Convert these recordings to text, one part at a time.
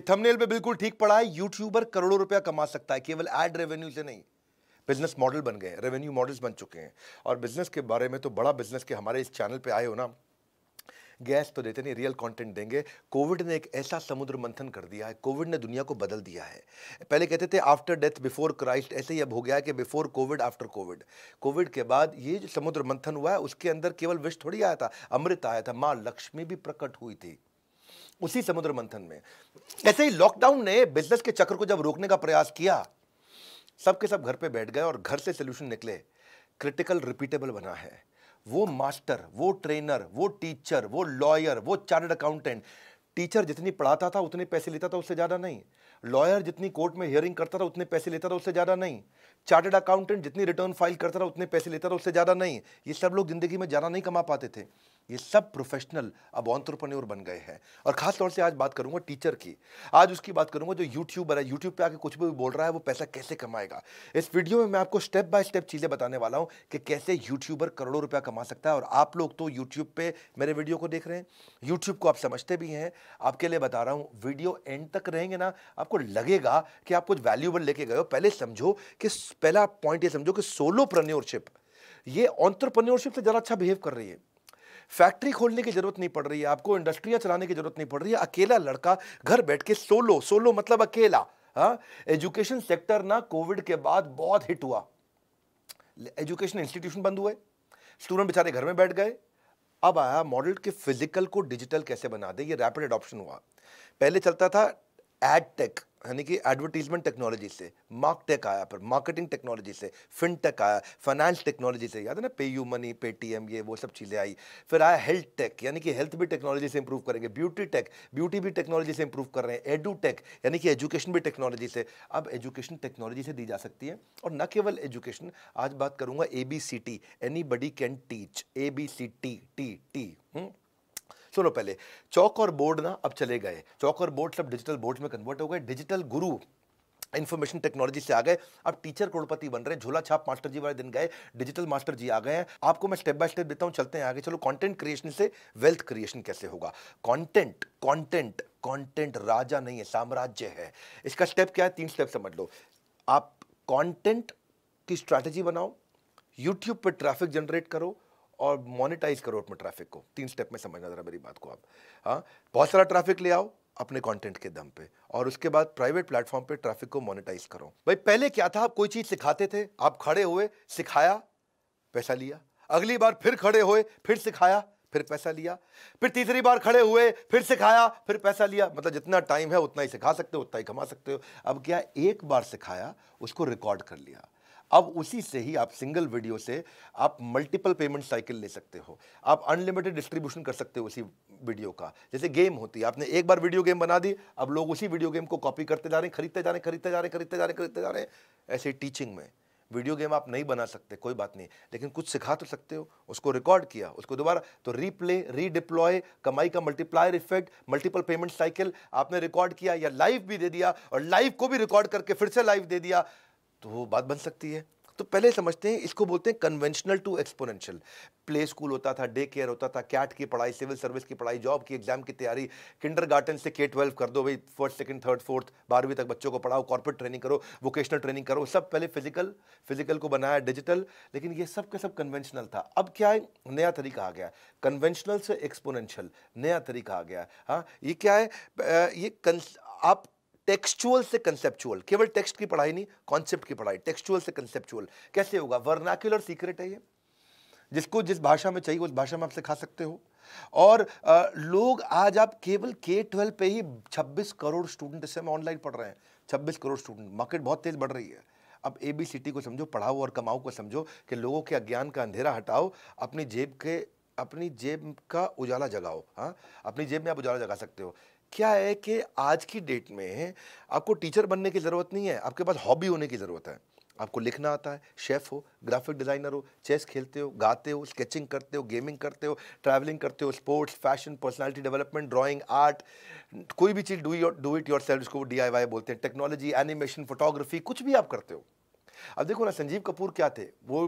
Thumbnail पे बिल्कुल ठीक पड़ा है। यूट्यूबर करोड़ों रुपया कमा सकता है केवल एड रेवेन्यू से नहीं। बिजनेस मॉडल बन गए हैं, रेवेन्यू मॉडल्स बन चुके हैं। और बिजनेस के बारे में तो बड़ा बिजनेस के हमारे इस चैनल पे आए हो ना, गैस तो देते नहीं, रियल कंटेंट देंगे। कोविड ने एक ऐसा समुद्र मंथन कर दिया है, कोविड ने दुनिया को बदल दिया है। पहले कहते थे आफ्टर डेथ बिफोर क्राइस्ट, ऐसे ही अब हो गया है कि before Covid after Covid. Covid के बाद ये जो समुद्र मंथन हुआ है उसके अंदर केवल विष थोड़ी आया था, अमृत आया था, माँ लक्ष्मी भी प्रकट हुई थी उसी समुद्र मंथन में। ऐसे ही लॉकडाउन ने बिजनेस के चक्र को जब रोकने का प्रयास किया, सबके सब घर पे बैठ गए और घर से सोल्यूशन निकले। क्रिटिकल रिपीटेबल बना है। वो मास्टर, वो ट्रेनर, वो टीचर, वो लॉयर, वो चार्टर्ड अकाउंटेंट, टीचर जितनी पढ़ाता था उतने पैसे लेता था, उससे ज्यादा नहीं। लॉयर जितनी कोर्ट में हियरिंग करता था उतने पैसे लेता था, उससे ज्यादा नहीं। चार्टर्ड अकाउंटेंट जितनी रिटर्न फाइल करता था उतने पैसे लेता था, उससे ज्यादा नहीं। ये सब लोग जिंदगी में ज्यादा नहीं कमा पाते थे। ये सब प्रोफेशनल अब एंटरप्रेन्योर बन गए हैं। और खास तौर से आज बात करूंगा टीचर की। आज उसकी बात करूंगा जो यूट्यूबर है, यूट्यूब पे आके कुछ भी बोल रहा है, वो पैसा कैसे कमाएगा। इस वीडियो में मैं आपको स्टेप बाय स्टेप चीजें बताने वाला हूं कि कैसे यूट्यूबर करोड़ों रुपया कमा सकता है। और आप लोग तो यूट्यूब पे मेरे वीडियो को देख रहे हैं, यूट्यूब को आप समझते भी हैं। आपके लिए बता रहा हूं, वीडियो एंड तक रहेंगे ना, आपको लगेगा कि आप कुछ वैल्यूएबल लेके गए हो। पहले समझो कि, पहला पॉइंट ये समझो कि सोलोप्रेन्योरशिप ये एंटरप्रेन्योरशिप से ज्यादा अच्छा बिहेव कर रही है। फैक्ट्री खोलने की जरूरत नहीं पड़ रही है आपको, इंडस्ट्रियां चलाने की जरूरत नहीं पड़ रही है। अकेला लड़का घर बैठ के सोलो, सोलो मतलब अकेला। हाँ, एजुकेशन सेक्टर ना कोविड के बाद बहुत हिट हुआ। एजुकेशन इंस्टीट्यूशन बंद हुए, स्टूडेंट बेचारे घर में बैठ गए। अब आया मॉडल के फिजिकल को डिजिटल कैसे बना दे, ये रैपिड एडॉप्शन हुआ। पहले चलता था एड टेक, यानी कि एडवर्टीजमेंट टेक्नोलॉजी से, मार्क टेक आया, फिर मार्केटिंग टेक्नोलॉजी से, फिनटेक आया, फाइनेंस टेक्नोलॉजी से, याद है ना, पेयू मनी, पेटीएम, ये वो सब चीज़ें आई। फिर आया हेल्थ टेक, यानी कि हेल्थ भी टेक्नोलॉजी से इंप्रूव करेंगे। ब्यूटी टेक, ब्यूटी भी टेक्नोलॉजी से इंप्रूव कर रहे हैं। एडू टेक, यानी कि एजुकेशन भी टेक्नोलॉजी से। अब एजुकेशन टेक्नोलॉजी से दी जा सकती है। और न केवल एजुकेशन, आज बात करूंगा ABCT, anybody can teach, ABCT, T. सुनो, पहले चौक और बोर्ड ना अब चले गए, चौक और बोर्ड सब डिजिटल बोर्ड्स में कन्वर्ट हो गए। डिजिटल गुरु इंफॉर्मेशन टेक्नोलॉजी से आ गए, अब टीचर करोड़पति बन रहे हैं। झोला छाप मास्टर जी वाले दिन गए, डिजिटल मास्टर जी आ गए हैं। आपको मैं स्टेप बाय स्टेप देता हूं, चलते हैं आगे। चलो, कंटेंट क्रिएशन से वेल्थ क्रिएशन कैसे होगा। कंटेंट कंटेंट कंटेंट राजा नहीं है, साम्राज्य है। इसका स्टेप क्या है, 3 स्टेप समझ लो। आप कंटेंट की स्ट्रैटेजी बनाओ, यूट्यूब पे ट्रैफिक जनरेट करो और मोनेटाइज करो अपने ट्रैफिक को। 3 स्टेप में समझना जरा मेरी बात को आप। हाँ, बहुत सारा ट्रैफिक ले आओ अपने कंटेंट के दम पे, और उसके बाद प्राइवेट प्लेटफॉर्म पे ट्रैफिक को मोनेटाइज करो। भाई पहले क्या था, आप कोई चीज सिखाते थे, आप खड़े हुए, सिखाया, पैसा लिया। अगली बार फिर खड़े हुए, फिर सिखाया, फिर पैसा लिया। फिर तीसरी बार खड़े हुए, फिर सिखाया, फिर पैसा लिया। मतलब जितना टाइम है उतना ही सिखा सकते हो, उतना ही कमा सकते हो। अब क्या, एक बार सिखाया, उसको रिकॉर्ड कर लिया। अब उसी से ही आप सिंगल वीडियो से आप मल्टीपल पेमेंट साइकिल ले सकते हो। आप अनलिमिटेड डिस्ट्रीब्यूशन कर सकते हो उसी वीडियो का। जैसे गेम होती है, आपने एक बार वीडियो गेम बना दी, अब लोग उसी वीडियो गेम को कॉपी करते जा रहे हैं, खरीदते जा रहे हैं, खरीदते जा रहे हैं, खरीदते जा रहे हैं, खरीदते जा रहे हैं। ऐसे टीचिंग में वीडियो गेम आप नहीं बना सकते, कोई बात नहीं, लेकिन कुछ सिखा तो सकते हो। उसको रिकॉर्ड किया, उसको दोबारा, तो रीप्ले, रीडिप्लॉय, कमाई का multiplier effect, multiple payment cycle आपने रिकॉर्ड किया, या लाइव भी दे दिया और लाइव को भी रिकॉर्ड करके फिर से लाइव दे दिया, तो वो बात बन सकती है। तो पहले समझते हैं, इसको बोलते हैं conventional to exponential. Play school होता था, डे केयर होता था, कैट की पढ़ाई, सिविल सर्विस की पढ़ाई, जॉब की, एग्जाम की तैयारी, किंडरगार्टन से K-12 कर दो भाई, फर्स्ट सेकंड थर्ड फोर्थ 12वीं तक बच्चों को पढ़ाओ, कॉर्पोरेट ट्रेनिंग करो, वोकेशनल ट्रेनिंग करो। सब पहले फिजिकल को बनाया डिजिटल, लेकिन ये सब का सब कन्वेंशनल था। अब क्या है, नया तरीका आ गया, कन्वेंशनल से एक्सपोनेंशियल, नया तरीका आ गया। हाँ, ये क्या है, आप टेक्सचुअल से कंसेप्चुअल, केवल टेक्स्ट की पढ़ाई नहीं, कॉन्सेप्ट की पढ़ाई, टेक्सचुअल से कंसेप्चुअल कैसे होगा। वर्नाक्युलर सीक्रेट है ये, जिसको जिस भाषा में चाहिए उस भाषा में आप सिखा सकते हो। और लोग आज, आप केवल K-12 पे ही 26 करोड़ स्टूडेंट इस समय ऑनलाइन पढ़ रहे हैं। 26 करोड़ स्टूडेंट, मार्केट बहुत तेज बढ़ रही है। अब ABCT को समझो, पढ़ाओ और कमाओ को समझो, कि लोगों के अज्ञान का अंधेरा हटाओ, अपनी जेब का उजाला जगाओ। हाँ, अपनी जेब में आप उजाला जगा सकते हो। क्या है कि आज की डेट में आपको टीचर बनने की जरूरत नहीं है, आपके पास हॉबी होने की जरूरत है। आपको लिखना आता है, शेफ हो, ग्राफिक डिजाइनर हो, चेस खेलते हो, गाते हो, स्केचिंग करते हो, गेमिंग करते हो, ट्रैवलिंग करते हो, sports, fashion, personality development, drawing, art, कोई भी चीज डू इट योरसेल्फ, इसको DIY बोलते हैं, टेक्नोलॉजी, एनिमेशन, फोटोग्राफी, कुछ भी आप करते हो। अब देखो ना, संजीव कपूर क्या थे, वो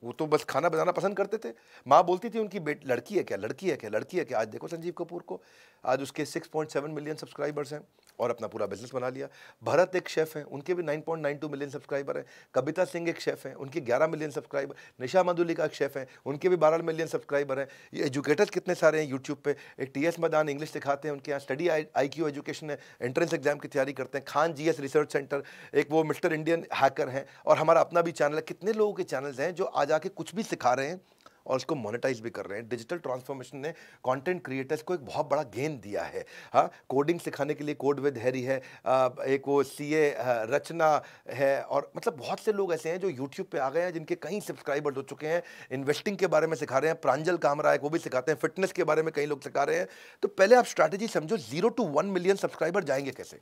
वो तो बस खाना बनाना पसंद करते थे। माँ बोलती थी उनकी बेट लड़की है क्या, लड़की है क्या, लड़की है क्या। आज देखो संजीव कपूर को, आज उसके 6.7 मिलियन सब्सक्राइबर्स हैं और अपना पूरा बिजनेस बना लिया। भरत एक शेफ़ हैं, उनके भी 9.92 मिलियन सब्सक्राइबर हैं। कविता सिंह एक शेफ़ हैं, उनके 11 मिलियन सब्सक्राइबर। निशा मधुलिका एक शेफ़ हैं, उनके भी 12 मिलियन सब्सक्राइबर हैं। ये एजुकेटर्स कितने सारे हैं यूट्यूब पे। एक टीएस मदान इंग्लिश सिखाते हैं, उनके यहाँ स्टडी IQ एजुकेशन है, एंट्रेंस एग्जाम की तैयारी करते हैं। खान GS रिसर्च सेंटर, एक वो मिस्टर इंडियन हैकर हैं, और हमारा अपना भी चैनल है। कितने लोगों के चैनल्स हैं जो आज आके कुछ भी सिखा रहे हैं और उसको मोनेटाइज भी कर रहे हैं। डिजिटल ट्रांसफॉर्मेशन ने कंटेंट क्रिएटर्स को एक बहुत बड़ा गेन दिया है। हाँ, कोडिंग सिखाने के लिए कोड विद हैरी है, एक वो CA रचना है, और मतलब बहुत से लोग ऐसे हैं जो यूट्यूब पे आ गए हैं जिनके कई सब्सक्राइबर्स हो चुके हैं। इन्वेस्टिंग के बारे में सिखा रहे हैं, प्रांजल कामरा है वो भी सिखाते हैं, फिटनेस के बारे में कई लोग सिखा रहे हैं। तो पहले आप स्ट्रैटेजी समझो, 0 to 1 मिलियन सब्सक्राइबर जाएंगे कैसे।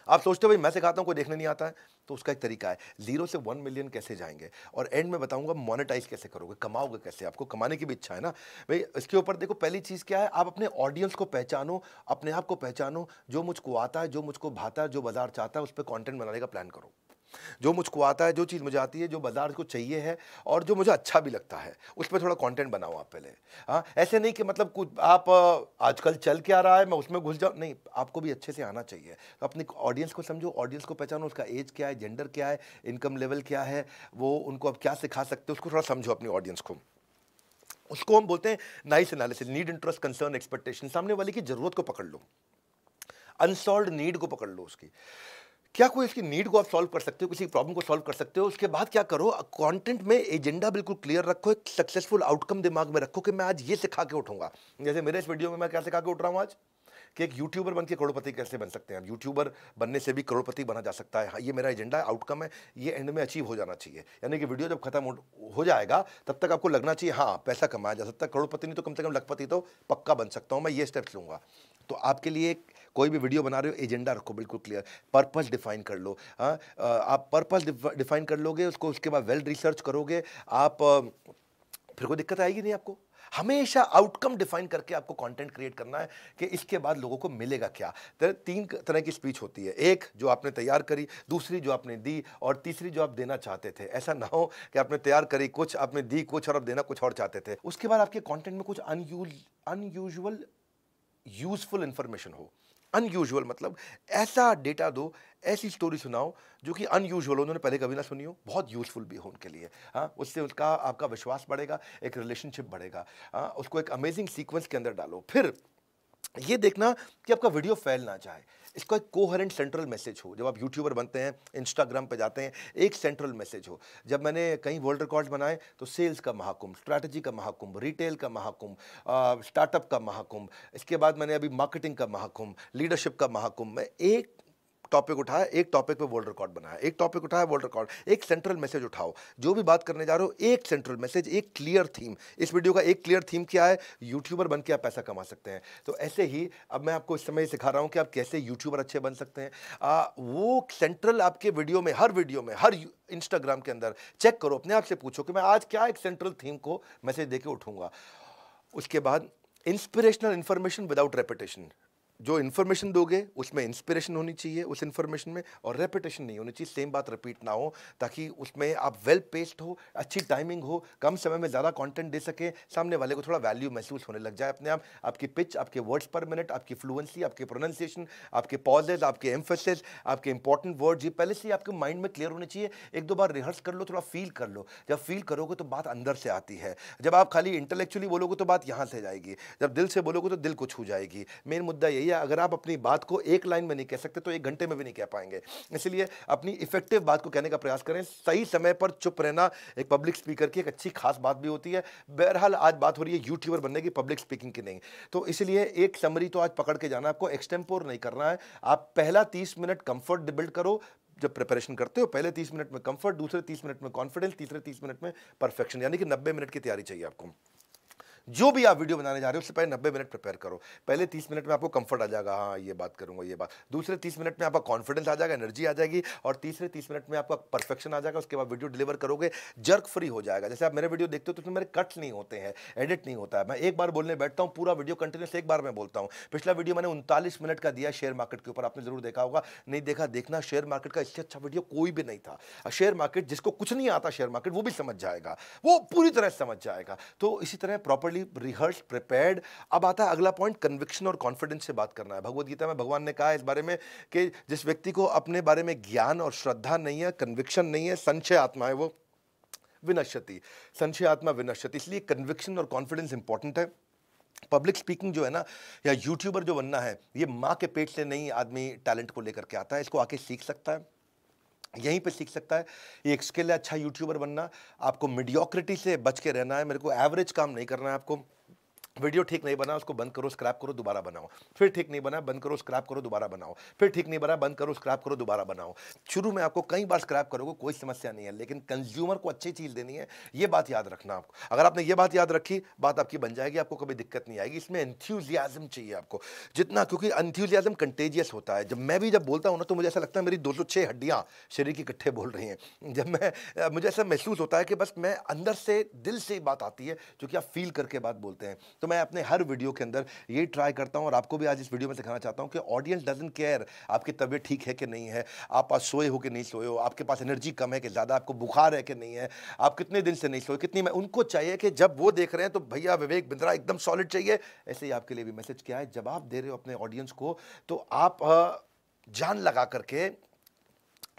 आप सोचते हो भाई मैं सिखाता हूँ कोई देखने नहीं आता है, तो उसका एक तरीका है, 0 से 1 मिलियन कैसे जाएंगे, और एंड में बताऊंगा मोनेटाइज कैसे करोगे, कमाओगे कैसे। आपको कमाने की भी इच्छा है ना भाई, इसके ऊपर देखो पहली चीज़ क्या है, आप अपने ऑडियंस को पहचानो, अपने आप को पहचानो, जो मुझको आता है, जो मुझको भाता है, जो बाजार चाहता है, उस पर कॉन्टेंट बनाने का प्लान करो। जो मुझको आता है, जो चीज़ मुझे आती है, जो बाजार को चाहिए है और जो मुझे अच्छा भी लगता है, उस पर थोड़ा कंटेंट बनाओ आप पहले। हाँ, ऐसे नहीं कि मतलब कुछ आप आजकल चल क्या रहा है मैं उसमें घुस जाऊँ, नहीं, आपको भी अच्छे से आना चाहिए। तो अपनी ऑडियंस को समझो, ऑडियंस को पहचानो, उसका एज क्या है, जेंडर क्या है, इनकम लेवल क्या है, वो उनको आप क्या सिखा सकते हो, उसको थोड़ा समझो अपनी ऑडियंस को। उसको हम बोलते हैं nice analysis, need, interest, concern, expectation. सामने वाले की जरूरत को पकड़ लो, अनसॉल्व्ड नीड को पकड़ लो उसकी। क्या कोई इसकी नीड को आप सॉल्व कर सकते हो, किसी प्रॉब्लम को सॉल्व कर सकते हो। उसके बाद क्या करो, कंटेंट में एजेंडा बिल्कुल क्लियर रखो, एक सक्सेसफुल आउटकम दिमाग में रखो कि मैं आज ये सिखा के उठूंगा। जैसे मेरे इस वीडियो में मैं क्या सिखा के उठ रहा हूँ आज, कि एक यूट्यूबर बन के करोड़पति कैसे बन सकते हैं। यूट्यूबर बनने से भी करोड़पति बना जा सकता है। हाँ, ये मेरा एजेंडा है, आउटकम है, ये एंड में अचीव हो जाना चाहिए। यानी कि वीडियो जब खत्म हो जाएगा तब तक आपको लगना चाहिए हाँ पैसा कमाया जा सकता है, करोड़पति नहीं तो कम से कम लखपति तो पक्का बन सकता हूँ मैं, ये स्टेप्स लूँगा। तो आपके लिए कोई भी वीडियो बना रहे हो, एजेंडा रखो बिल्कुल क्लियर, पर्पस डिफाइन कर लो। हाँ, आप पर्पस डिफाइन कर लोगे उसको, उसके बाद वेल रिसर्च करोगे आप, फिर कोई दिक्कत आएगी नहीं आपको। हमेशा आउटकम डिफाइन करके आपको कंटेंट क्रिएट करना है कि इसके बाद लोगों को मिलेगा क्या। तो 3 तरह की स्पीच होती है, एक जो आपने तैयार करी, दूसरी जो आपने दी, और तीसरी जो आप देना चाहते थे। ऐसा ना हो कि आपने तैयार करी कुछ, आपने दी कुछ और आप देना कुछ और चाहते थे। उसके बाद आपके कंटेंट में कुछ अनयूजुअल यूजफुल इंफॉर्मेशन हो। अनयूजुअल मतलब ऐसा डेटा दो, ऐसी स्टोरी सुनाओ जो कि अनयूजुअल हो, उन्होंने पहले कभी ना सुनी हो, बहुत यूजफुल भी हो उनके लिए। हाँ, उससे उसका आपका विश्वास बढ़ेगा, एक रिलेशनशिप बढ़ेगा। हाँ, उसको एक अमेजिंग सीक्वेंस के अंदर डालो। फिर ये देखना कि आपका वीडियो फैल ना जाए, इसका एक कोहेरेंट सेंट्रल मैसेज हो। जब आप यूट्यूबर बनते हैं, इंस्टाग्राम पे जाते हैं, एक सेंट्रल मैसेज हो। जब मैंने कई वर्ल्ड रिकॉर्ड्स बनाए तो सेल्स का महाकुंभ, स्ट्रैटेजी का महाकुंभ, रिटेल का महाकुंभ, स्टार्टअप का महाकुंभ, इसके बाद मैंने अभी मार्केटिंग का महाकुंभ, लीडरशिप का महाकुंभ। मैं एक टॉपिक उठाया, एक टॉपिक पे वर्ल्ड रिकॉर्ड बनाया, एक टॉपिक उठाया वर्ल्ड रिकॉर्ड। एक सेंट्रल मैसेज उठाओ, जो भी बात करने जा रहे हो एक सेंट्रल मैसेज, एक क्लियर थीम। इस वीडियो का एक क्लियर थीम क्या है, यूट्यूबर बन के आप पैसा कमा सकते हैं। तो ऐसे ही अब मैं आपको इस समय सिखा रहा हूं कि आप कैसे यूट्यूबर अच्छे बन सकते हैं। वो सेंट्रल आपके वीडियो में, हर इंस्टाग्राम के अंदर चेक करो, अपने आप से पूछो कि मैं आज क्या एक सेंट्रल थीम को मैसेज देके उठूंगा। उसके बाद इंस्पिरेशनल इंफॉर्मेशन विदाउट रेपिटेशन। जो इन्फॉर्मेशन दोगे उसमें इंस्पिरेशन होनी चाहिए उस इन्फॉर्मेशन में, और रेपिटेशन नहीं होनी चाहिए, सेम बात रिपीट ना हो, ताकि उसमें आप वेल पेस्ड हो, अच्छी टाइमिंग हो, कम समय में ज़्यादा कंटेंट दे सके, सामने वाले को थोड़ा वैल्यू महसूस होने लग जाए अपने आप। आपकी पिच, आपके वर्ड्स पर मिनट, आपकी फ्लुएंसी, आपके प्रोनाउंसिएशन, आपके पॉजेज, आपके एम्फेसिस, आपके इंपॉर्टेंट वर्ड्स, ये पहले से आपके माइंड में क्लियर होने चाहिए। एक दो बार रिहर्स कर लो, थोड़ा फील कर लो। जब फील करोगे तो बात अंदर से आती है। जब आप खाली इंटेलेक्चुअली बोलोगे तो बात यहाँ से जाएगी, जब दिल से बोलोगे तो दिल को छू जाएगी। मेन मुद्दा यही है, अगर आप अपनी बात को एक लाइन में नहीं कह सकते तो 1 घंटे में भी नहीं कह पाएंगे। इसलिए अपनी इफेक्टिव बात को कहने का प्रयास करें। सही समय पर चुप रहना एक पब्लिक स्पीकर की एक अच्छी खास बात भी होती है। बहरहाल आज बात हो रही है यूट्यूबर बनने की, पब्लिक स्पीकिंग की नहीं। तो इसलिए एक समरी तो आज पकड़ के जाना, आपको एक्सटेम्पोर नहीं करना है। आप पहला 30 मिनट कंफर्ट बिल्ड करो जब प्रिपरेशन करते हो, पहले 30 मिनट में कंफर्ट, दूसरे 30 मिनट में कॉन्फिडेंस, तीसरे 30 मिनट में परफेक्शन, यानी कि 90 मिनट की तैयारी चाहिए आपको। जो भी आप वीडियो बनाने जा रहे हो उससे पहले 90 मिनट प्रिपेयर करो। पहले 30 मिनट में आपको कंफर्ट आ जाएगा, हाँ ये बात करूंगा, ये बात। दूसरे 30 मिनट में आपका कॉन्फिडेंस आ जाएगा, एनर्जी आ जाएगी, और तीसरे 30 मिनट में आपका परफेक्शन आ जाएगा। उसके बाद वीडियो डिलीवर करोगे, जर्क फ्री हो जाएगा। जैसे आप मेरे वीडियो देखते हो तो उसमें मेरे कट्स नहीं होते हैं, एडिट नहीं होता है। मैं एक बार बोलने बैठता हूँ, पूरा वीडियो कंटिन्यूस एक बार में बोलता हूँ। पिछला वीडियो मैंने 39 मिनट का दिया शेयर मार्केट के ऊपर, आपने जरूर देखा होगा, नहीं देखा देखना। शेयर मार्केट का इससे अच्छा वीडियो कोई भी नहीं था। शेयर मार्केट, जिसको कुछ नहीं आता शेयर मार्केट, वो भी समझ जाएगा, वो पूरी तरह समझ जाएगा। तो इसी तरह प्रॉपर्ली रिहर्स, प्रिपेयर्ड। अब आता है अगला पॉइंट, कन्विक्शन और कॉन्फिडेंस से बात करना है। भगवद गीता में भगवान ने कहा है इस बारे में कि जिस व्यक्ति को अपने बारे में ज्ञान और श्रद्धा नहीं है, कन्विक्शन नहीं है, संशय आत्मा है, वो विनश्यति, संशय आत्मा विनश्यति। इसलिए कन्विक्शन और कॉन्फिडेंस इंपॉर्टेंट है। पब्लिक स्पीकिंग जो है ना, या यूट्यूबर जो बनना है, ये माँ के पेट से नहीं आदमी टैलेंट को लेकर के आता है, इसको आके सीख सकता है, यहीं पे सीख सकता है। ये एक स्किल है अच्छा यूट्यूबर बनना। आपको मीडियोक्रिटी से बच के रहना है, मेरे को एवरेज काम नहीं करना है। आपको वीडियो ठीक नहीं बना, उसको बंद करो, स्क्रैप करो, दोबारा बनाओ। फिर ठीक नहीं बना, बंद करो, स्क्रैप करो, दोबारा बनाओ। फिर ठीक नहीं बना, बंद करो, स्क्रैप करो, दोबारा बनाओ। शुरू में आपको कई बार स्क्रैप करोगे, कोई समस्या नहीं है, लेकिन कंज्यूमर को अच्छी चीज़ देनी है, ये बात याद रखना आपको। अगर आपने ये बात याद रखी, बात आपकी बन जाएगी, आपको कभी दिक्कत नहीं आएगी। इसमें एंथ्यूजियाज्म चाहिए आपको जितना, क्योंकि एंथ्यूजियाज्म कंटेजियस होता है। जब बोलता हूँ ना, तो मुझे ऐसा लगता है मेरी 206 हड्डियाँ शरीर की इकट्ठे बोल रही हैं। मुझे ऐसा महसूस होता है कि बस मैं अंदर से, दिल से बात आती है, जो कि आप फील करके बात बोलते हैं। तो मैं अपने हर वीडियो के अंदर ये ट्राई करता हूं, और आपको भी आज इस वीडियो में सिखाना चाहता हूं कि ऑडियंस डजंट केयर आपकी तबीयत ठीक है कि नहीं है, आप आज सोए हो कि नहीं सोए हो, आपके पास एनर्जी कम है कि ज़्यादा, आपको बुखार है कि नहीं है, आप कितने दिन से नहीं सोए, कितनी में। उनको चाहिए कि जब वो देख रहे हैं तो भैया विवेक बिंद्रा एकदम सॉलिड चाहिए। ऐसे ही आपके लिए भी मैसेज क्या है, जब आप दे रहे हो अपने ऑडियंस को, तो आप जान लगा करके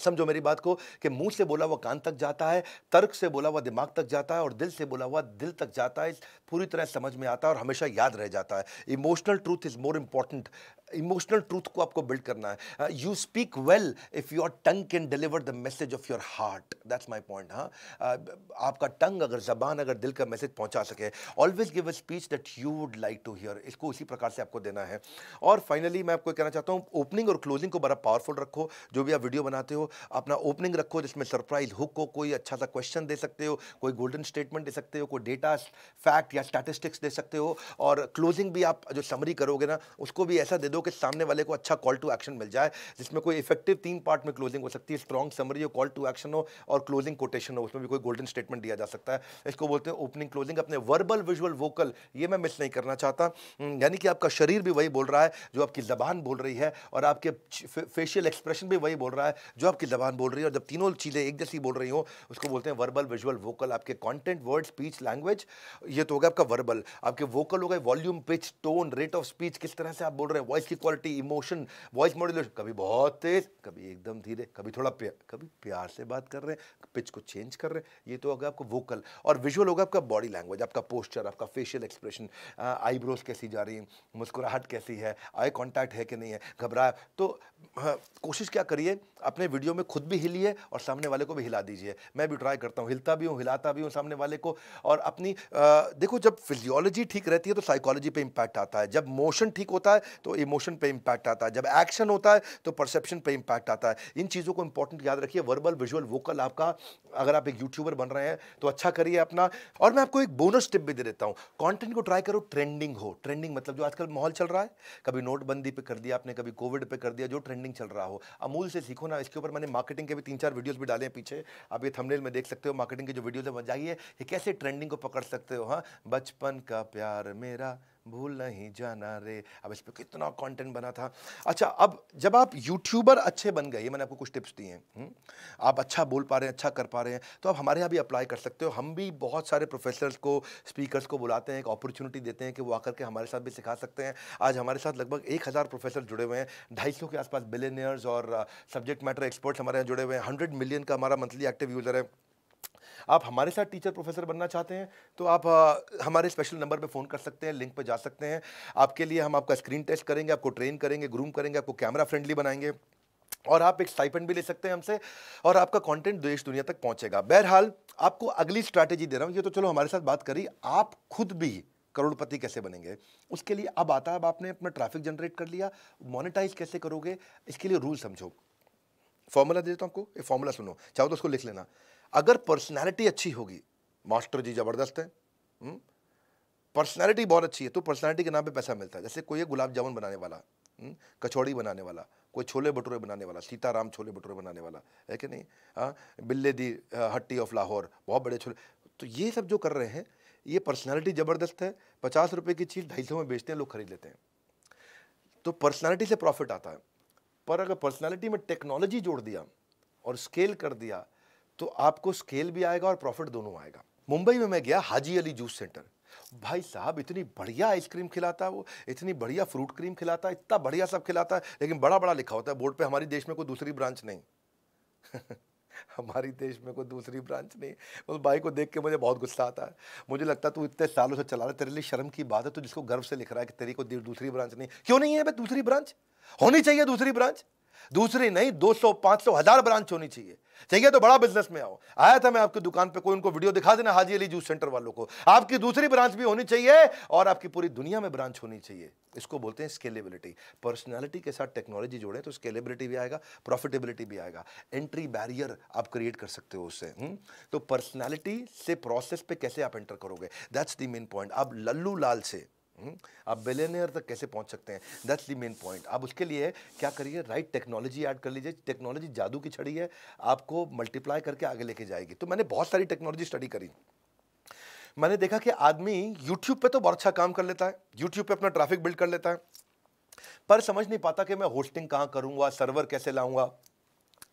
समझो मेरी बात को, कि मुंह से बोला हुआ कान तक जाता है, तर्क से बोला हुआ दिमाग तक जाता है, और दिल से बोला हुआ दिल तक जाता है। पूरी तरह समझ में आता है और हमेशा याद रह जाता है। Emotional truth is more important. Emotional truth को आपको बिल्ड करना है। You speak well if your tongue can deliver the message of your heart, that's my point. हाँ, आपका टंग अगर, जबान अगर दिल का मैसेज पहुंचा सके, always give a speech that you would like to hear, इसको उसी प्रकार से आपको देना है। और फाइनली मैं आपको कहना चाहता हूँ, ओपनिंग और क्लोजिंग को बड़ा पावरफुल रखो। जो भी आप वीडियो बनाते हो, अपना ओपनिंग रखो जिसमें सरप्राइज हुक हो, कोई अच्छा सा क्वेश्चन दे सकते हो, कोई गोल्डन स्टेटमेंट दे सकते हो, कोई डेटा फैक्ट या स्टैटिस्टिक्स दे सकते हो। और क्लोजिंग भी आप जो समरी करोगे ना, उसको भी ऐसा दे दो कि सामने वाले को अच्छा कॉल टू एक्शन मिल जाए, जिसमें कोई इफेक्टिव 3 पार्ट में क्लोजिंग हो सकती है, स्ट्रॉन्ग समरी हो, कॉल टू एक्शन हो, और क्लोजिंग कोटेशन हो, उसमें भी कोई गोल्डन स्टेटमेंट दिया जा सकता है। इसको बोलते हैं ओपनिंग क्लोजिंग। अपने वर्बल विजुअल वोकल, ये मैं मिस नहीं करना चाहता। यानी कि आपका शरीर भी वही बोल रहा है जो आपकी जबान बोल रही है, और आपके फेशियल एक्सप्रेशन भी वही बोल रहा है जो आपकी जबान बोल रही है। और जब तीनों चीज़ें एक जैसी बोल रही हो, उसको बोलते हैं वर्बल विजुअल वोकल। आपके कंटेंट, वर्ड, स्पीच, लैंग्वेज, ये तो होगा आपका वर्बल। आपके वोकल हो गए volume, pitch, tone, rate of speech, किस तरह से आप बोल रहे हैं, वॉइस की क्वालिटी, इमोशन, वॉइस मॉड्यूलेशन, कभी बहुत तेज, कभी एकदम धीरे, कभी थोड़ा कभी प्यार से बात कर रहे हैं, पिच को चेंज कर रहे हैं, ये तो होगा आपका वोकल। और विजुअल होगा आपका बॉडी लैंग्वेज, आपका पोस्चर, आपका फेशियल एक्सप्रेशन, आईब्रोज कैसी जा रही है, मुस्कुराहट कैसी है, आई कॉन्टैक्ट है कि नहीं है, घबराया तो। हाँ, कोशिश क्या करिए, अपने वीडियो में खुद भी हिलिए और सामने वाले को भी हिला दीजिए। मैं भी ट्राई करता हूँ, हिलता भी हूँ, हिलाता भी हूँ सामने वाले को। और अपनी देखो, जब फिजियोलॉजी ठीक रहती है तो साइकोलॉजी पे इंपैक्ट आता है, जब मोशन ठीक होता है तो इमोशन पे इंपैक्ट आता है, जब एक्शन होता है तो परसेप्शन पे इंपैक्ट आता है। इन चीज़ों को इंपॉर्टेंट याद रखिए। वर्बल विजुअल वोकल आपका, अगर आप एक यूट्यूबर बन रहे हैं तो अच्छा करिए अपना। और मैं आपको एक बोनस टिप भी दे देता हूँ, कंटेंट को ट्राई करो ट्रेंडिंग हो। ट्रेंडिंग मतलब जो आजकल माहौल चल रहा है, कभी नोटबंदी पे कर दिया आपने, कभी कोविड पे कर दिया, जो ट्रेंडिंग चल रहा हो। अमूल से सीखो ना, इसके ऊपर मैंने मार्केटिंग के भी 3-4 वीडियोस भी डाले हैं पीछे, आप ये थंबनेल में देख सकते हो। मार्केटिंग के जो वीडियोस है, जाइए, ये कैसे ट्रेंडिंग को पकड़ सकते हो। हाँ, बचपन का प्यार मेरा भूल नहीं जाना रे, अब इस पे कितना कंटेंट बना था। अच्छा, अब जब आप यूट्यूबर अच्छे बन गए, मैंने आपको कुछ टिप्स दिए हैं, आप अच्छा बोल पा रहे हैं, अच्छा कर पा रहे हैं, तो आप हमारे यहाँ भी अप्लाई कर सकते हो। हम भी बहुत सारे प्रोफेसर्स को, स्पीकर्स को बुलाते हैं, एक अपॉर्चुनिटी देते हैं कि वो आकर के हमारे साथ भी सिखा सकते हैं। आज हमारे साथ लगभग 1000 प्रोफेसर जुड़े हुए हैं, 250 के आसपास बिलियनियर्स और सब्जेक्ट मैटर एक्सपर्ट्स हमारे यहाँ जुड़े हुए हैं। 100 मिलियन का हमारा मंथली एक्टिव यूज़र है। आप हमारे साथ टीचर प्रोफेसर बनना चाहते हैं तो आप हमारे स्पेशल नंबर पे फ़ोन कर सकते हैं, लिंक पे जा सकते हैं। आपके लिए हम आपका स्क्रीन टेस्ट करेंगे, आपको ट्रेन करेंगे, ग्रूम करेंगे, आपको कैमरा फ्रेंडली बनाएंगे, और आप एक स्टाइपेंड भी ले सकते हैं हमसे, और आपका कंटेंट देश दुनिया तक पहुंचेगा। बहरहाल, आपको अगली स्ट्रैटेजी दे रहा हूं। ये तो चलो हमारे साथ बात करी, आप खुद भी करोड़पति कैसे बनेंगे उसके लिए अब आता है। अब आपने अपना ट्रैफिक जनरेट कर लिया, मोनेटाइज कैसे करोगे, इसके लिए रूल समझो। फॉर्मूला दे देता हूं आपको, ये फॉर्मूला सुनो, चाहो तो उसको लिख लेना। अगर पर्सनैलिटी अच्छी होगी, मास्टर जी जबरदस्त है, पर्सनैलिटी बहुत अच्छी है तो पर्सनैलिटी के नाम पे पैसा मिलता है। जैसे कोई है गुलाब जामुन बनाने वाला, कचौड़ी बनाने वाला, कोई छोले भटूरे बनाने वाला, सीताराम छोले भटूरे बनाने वाला, है कि नहीं? हाँ, बिल्ले दी हट्टी ऑफ लाहौर, बहुत बड़े छोले। तो ये सब जो कर रहे हैं, ये पर्सनैलिटी ज़बरदस्त है। 50 रुपये की चीज़ 250 में बेचते हैं, लोग खरीद लेते हैं। तो पर्सनैलिटी से प्रॉफिट आता है। पर अगर पर्सनैलिटी में टेक्नोलॉजी जोड़ दिया और स्केल कर दिया तो आपको स्केल भी आएगा और प्रॉफिट दोनों आएगा। मुंबई में मैं गया हाजी अली जूस सेंटर, भाई साहब इतनी बढ़िया आइसक्रीम खिलाता है वो, इतनी बढ़िया फ्रूट क्रीम खिलाता है, इतना बढ़िया सब खिलाता है, लेकिन बड़ा बड़ा लिखा होता है बोर्ड पे, हमारे देश में कोई दूसरी ब्रांच नहीं। हमारी देश में कोई दूसरी ब्रांच नहीं। उस भाई को देख के मुझे बहुत गुस्सा आता है। मुझे लगता है तू इतने सालों से चला रहा है, तेरे लिए शर्म की बात है, तू जिसको गर्व से लिख रहा है कि तेरी को दूसरी ब्रांच नहीं। क्यों नहीं है भाई? दूसरी ब्रांच होनी चाहिए। दूसरी ब्रांच, दूसरी नहीं 200 500 1000 ब्रांच होनी चाहिए। चाहिए तो बड़ा बिजनेस में आओ। आया था मैं आपकी दुकान पे, कोई उनको वीडियो दिखा देना हाजी अली जूस सेंटर वालों को। आपकी दूसरी ब्रांच भी होनी चाहिए और आपकी पूरी दुनिया में ब्रांच होनी चाहिए। इसको बोलते हैं स्केलेबिलिटी। पर्सनालिटी के साथ टेक्नोलॉजी जोड़े तो स्केलेबिलिटी भी आएगा, प्रॉफिटेबिलिटी भी आएगा, एंट्री बैरियर आप क्रिएट कर सकते हो उससे। तो पर्सनालिटी से प्रोसेस पे कैसे आप एंटर करोगे, दैट्स द मेन पॉइंट। आप लल्लू लाल से आप बिलियनियर तक कैसे पहुंच सकते हैं, दैट्स द मेन पॉइंट। आप उसके लिए क्या करिए, राइट टेक्नोलॉजी ऐड कर लीजिए। टेक्नोलॉजी जादू की छड़ी है, आपको मल्टीप्लाई करके आगे लेके जाएगी। तो मैंने बहुत सारी टेक्नोलॉजी स्टडी करी। मैंने देखा कि आदमी यूट्यूब पे तो बहुत अच्छा काम कर लेता है, यूट्यूब पे अपना ट्रैफिक बिल्ड कर लेता है, पर समझ नहीं पाता कि मैं होस्टिंग कहाँ करूंगा, सर्वर कैसे लाऊंगा,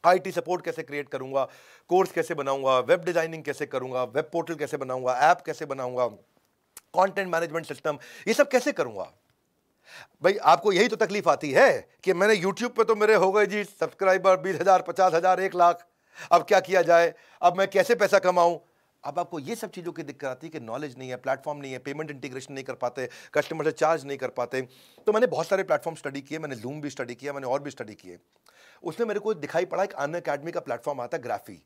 आईटी सपोर्ट कैसे क्रिएट करूंगा, कोर्स कैसे बनाऊंगा, वेब डिजाइनिंग कैसे करूंगा, वेब पोर्टल कैसे बनाऊंगा, ऐप कैसे बनाऊंगा, कंटेंट मैनेजमेंट सिस्टम, ये सब कैसे करूंगा। भाई आपको यही तो तकलीफ आती है कि मैंने यूट्यूब पे तो मेरे हो गए जी सब्सक्राइबर 20,000 50,000 1 लाख, अब क्या किया जाए, अब मैं कैसे पैसा कमाऊं। अब आपको ये सब चीज़ों की दिक्कत आती है कि नॉलेज नहीं है, प्लेटफॉर्म नहीं है, पेमेंट इंटीग्रेशन नहीं कर पाते, कस्टमर से चार्ज नहीं कर पाते। तो मैंने बहुत सारे प्लेटफॉर्म स्टडी किए, मैंने जूम भी स्टडी किया, मैंने और भी स्टडी किए। उसमें मेरे को दिखाई पड़ा एक अन अकेडमी का प्लेटफॉर्म आता है, ग्राफी।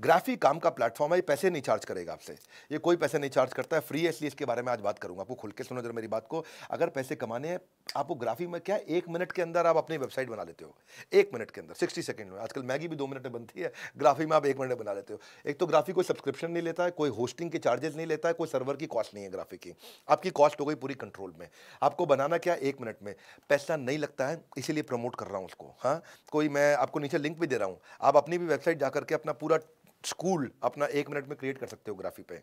ग्राफी काम का प्लेटफॉर्म है, ये पैसे नहीं चार्ज करेगा आपसे, ये कोई पैसे नहीं चार्ज करता है, फ्री है। इसलिए इसके बारे में आज बात करूंगा, आपको खुल के सुनो जरा मेरी बात को। अगर पैसे कमाने हैं आपको ग्राफी में, क्या 1 मिनट के अंदर आप अपनी वेबसाइट बना लेते हो, 1 मिनट के अंदर, 60 सेकंड में। आजकल मैगी भी 2 मिनट में बनती है, ग्राफी में आप 1 मिनट में बना लेते हो। एक तो ग्राफी कोई सब्सक्रिप्शन नहीं लेता है, कोई होस्टिंग के चार्जेस नहीं लेता है, कोई सर्वर की कॉस्ट नहीं है ग्राफी की, आपकी कॉस्ट हो गई पूरी कंट्रोल में। आपको बनाना क्या 1 मिनट में, पैसा नहीं लगता है, इसीलिए प्रमोट कर रहा हूं उसको। हाँ, कोई मैं आपको नीचे लिंक भी दे रहा हूं, आप अपनी भी वेबसाइट जाकर के अपना पूरा स्कूल अपना 1 मिनट में क्रिएट कर सकते हो ग्राफी पे।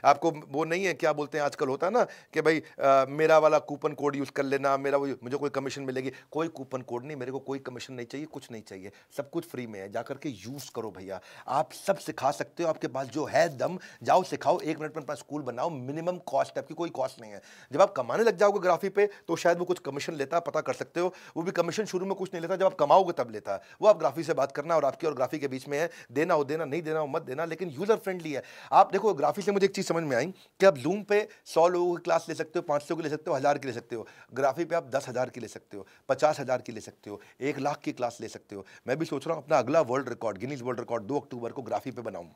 आपको वो नहीं है, क्या बोलते हैं आजकल होता है ना कि भाई मेरा वाला कूपन कोड यूज कर लेना, मेरा वो मुझे कोई कमीशन मिलेगी। कोई कूपन कोड नहीं, मेरे को कोई कमीशन नहीं चाहिए, कुछ नहीं चाहिए, सब कुछ फ्री में है। जाकर के यूज करो भैया, आप सब सिखा सकते हो, आपके पास जो है दम, जाओ सिखाओ, 1 मिनट में अपना स्कूल बनाओ, मिनिमम कॉस्ट, आपकी कोई कॉस्ट नहीं है। जब आप कमाने लग जाओगे ग्राफी पे तो शायद वो कुछ कमीशन लेता है, पता कर सकते हो। वो भी कमीशन शुरू में कुछ नहीं लेता, जब आप कमाओगे तब लेता है। वो आप ग्राफी से बात करना, और आपकी और ग्राफी के बीच में है, देना हो देना, नहीं देना हो मत देना, लेकिन यूजर फ्रेंडली है। आप देखो ग्राफी से मुझे एक चीज समझ में आई कि आप जूम पे 100 लोगों की क्लास ले सकते हो, 500 की ले सकते हो, 1000 की ले सकते हो। ग्राफी पे आप 10,000 की ले सकते हो, 50,000 की ले सकते हो, 1 लाख की क्लास ले सकते हो। मैं भी सोच रहा हूं अपना अगला world record, Guinness world record 2 अक्टूबर को ग्राफी पे बनाऊं,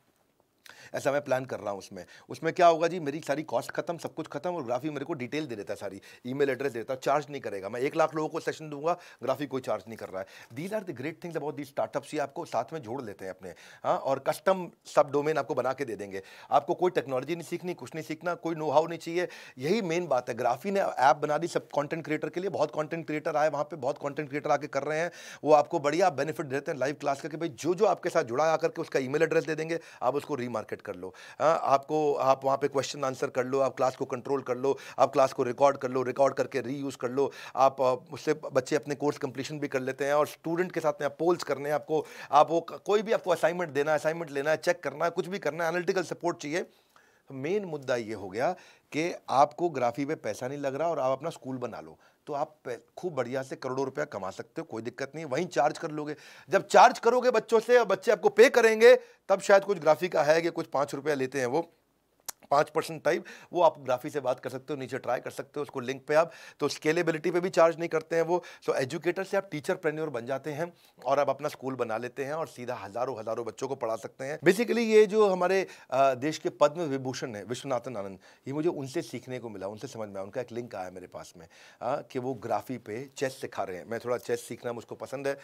ऐसा मैं प्लान कर रहा हूं। उसमें क्या होगा जी, मेरी सारी कॉस्ट खत्म, सब कुछ खत्म, और ग्राफी मेरे को डिटेल दे देता है, सारी ईमेल एड्रेस देता है, चार्ज नहीं करेगा। मैं 1 लाख लोगों को सेशन दूंगा, ग्राफी कोई चार्ज नहीं कर रहा है। These are the great things about these startups, ये आपको साथ में जोड़ लेते हैं अपने। हाँ, और कस्टम सब डोमेन आपको बना के दे देंगे। आपको कोई टेक्नोलॉजी नहीं सीखनी, कुछ नहीं सीखना, कोई नो हाउ नहीं चाहिए। यही मेन बात है। ग्राफी ने ऐप बना दी सब कंटेंट क्रिएटर के लिए, बहुत कंटेंट क्रिएटर आए वहां पे, बहुत कंटेंट क्रिएटर आके कर रहे हैं, वो आपको बढ़िया बेनिफिट देते हैं लाइव क्लास करके। भाई जो जो आपके साथ जुड़ा आकर के उसका ईमेल एड्रेस दे देंगे, आप उसको रीमार्केट कर लो। आप वहाँ पे क्वेश्चन आंसर कर लो, आप क्लास को कंट्रोल कर लो, आप क्लास को रिकॉर्ड कर लो, रिकॉर्ड करके रीयूज कर लो। आप उससे बच्चे अपने कोर्स कंप्लीशन भी कर लेते हैं, और स्टूडेंट के साथ में आप पोल्स करने हैं आपको, आप वो कोई भी आपको असाइनमेंट देना है, असाइनमेंट लेना है, चेक करना है, कुछ भी करना है, एनालिटिकल सपोर्ट चाहिए। मेन मुद्दा ये हो गया कि आपको ग्राफी पे पैसा नहीं लग रहा और आप अपना स्कूल बना लो, तो आप खूब बढ़िया से करोड़ों रुपया कमा सकते हो, कोई दिक्कत नहीं। वहीं चार्ज कर लोगे, जब चार्ज करोगे बच्चों से और बच्चे आपको पे करेंगे, तब शायद कुछ ग्राफी का है कि कुछ 5 रुपया लेते हैं वो, 5% टाइप, वो आप ग्राफी से बात कर सकते हो, नीचे ट्राई कर सकते हो उसको लिंक पे आप। तो स्केलेबिलिटी पे भी चार्ज नहीं करते हैं वो। सो एजुकेटर से आप टीचर प्रेन्योर बन जाते हैं और आप अपना स्कूल बना लेते हैं और सीधा हजारों हजारों बच्चों को पढ़ा सकते हैं। बेसिकली ये जो हमारे देश के पद्म विभूषण है विश्वनाथन आनंद, ये मुझे उनसे सीखने को मिला, उनसे समझ में आया। उनका एक लिंक आया मेरे पास में कि वो ग्राफी पे चेस सिखा रहे हैं। मैं थोड़ा चेस सीखना मुझको पसंद है,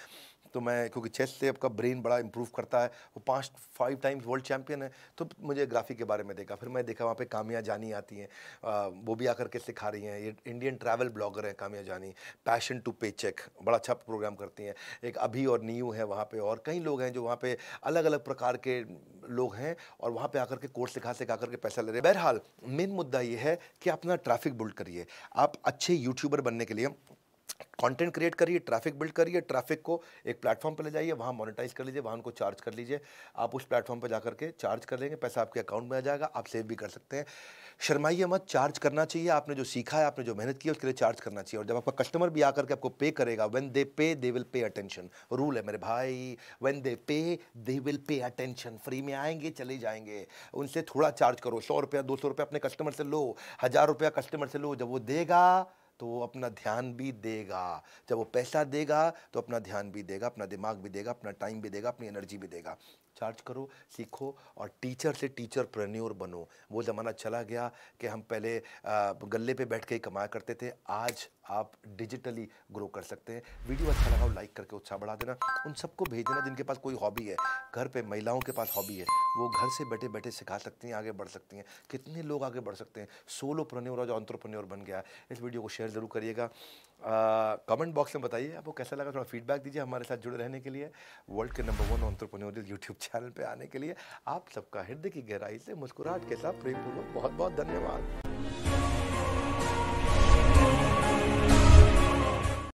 तो मैं, क्योंकि चेस से आपका ब्रेन बड़ा इंप्रूव करता है। वो 5 टाइम्स वर्ल्ड चैंपियन है, तो मुझे ग्राफी के बारे में देखा। फिर मैं देखा वहाँ पे कामिया जानी आती हैं, वो भी आकर के सिखा रही हैं। ये इंडियन ट्रैवल ब्लॉगर हैं कामिया जानी, पैशन टू पे चेक, बड़ा अच्छा प्रोग्राम करती हैं। एक अभी और नीयू है वहाँ पे, और कई लोग हैं जो वहाँ पे अलग अलग प्रकार के लोग हैं और वहाँ पे आकर के कोर्स सिखा कर के पैसा ले रहे हैं। बहरहाल मेन मुद्दा ये है कि अपना ट्रैफिक बिल्ड करिए। आप अच्छे यूट्यूबर बनने के लिए कंटेंट क्रिएट करिए, ट्रैफिक बिल्ड करिए, ट्रैफिक को एक प्लेटफॉर्म पे ले जाइए, वहाँ मोनेटाइज कर लीजिए, वहाँ उनको चार्ज कर लीजिए। आप उस प्लेटफॉर्म पे जाकर के चार्ज कर लेंगे, पैसा आपके अकाउंट में आ जाएगा, आप सेव भी कर सकते हैं। शर्माइए मत, चार्ज करना चाहिए। आपने जो सीखा है, आपने जो मेहनत की है, उसके लिए चार्ज करना चाहिए। और जब आपका कस्टमर भी आकर के आपको पे करेगा, व्हेन दे पे they will pay attention, rule है मेरे भाई, व्हेन दे पे they will pay attention. Free में आएंगे चले जाएंगे, उनसे थोड़ा चार्ज करो। 100 रुपया 200 रुपया अपने कस्टमर से लो, 1000 रुपया कस्टमर से लो। जब वो देगा तो वो अपना ध्यान भी देगा, जब वो पैसा देगा तो अपना ध्यान भी देगा, अपना दिमाग भी देगा, अपना टाइम भी देगा, अपनी एनर्जी भी देगा। चार्ज करो, सीखो और टीचर से टीचरप्रेन्योर बनो। वो ज़माना चला गया कि हम पहले गल्ले पे बैठ के ही कमाया करते थे। आज आप डिजिटली ग्रो कर सकते हैं। वीडियो अच्छा लगा हो लाइक करके उत्साह बढ़ा देना। उन सबको भेज देना जिनके पास कोई हॉबी है, घर पे महिलाओं के पास हॉबी है, वो घर से बैठे बैठे सिखा सकती हैं, आगे बढ़ सकती हैं। कितने लोग आगे बढ़ सकते हैं, सोलोप्रेन्योर और जो एंटरप्रेन्योर बन गया है। इस वीडियो को शेयर ज़रूर करिएगा। कमेंट बॉक्स में बताइए आपको कैसा लगा, थोड़ा फीडबैक दीजिए। हमारे साथ जुड़े रहने के लिए, वर्ल्ड के नंबर 1 एंटरप्रेन्योरियल यूट्यूब चैनल पे आने के लिए आप सबका हृदय की गहराई से मुस्कुराहट के साथ प्रेमपूर्वक बहुत बहुत धन्यवाद।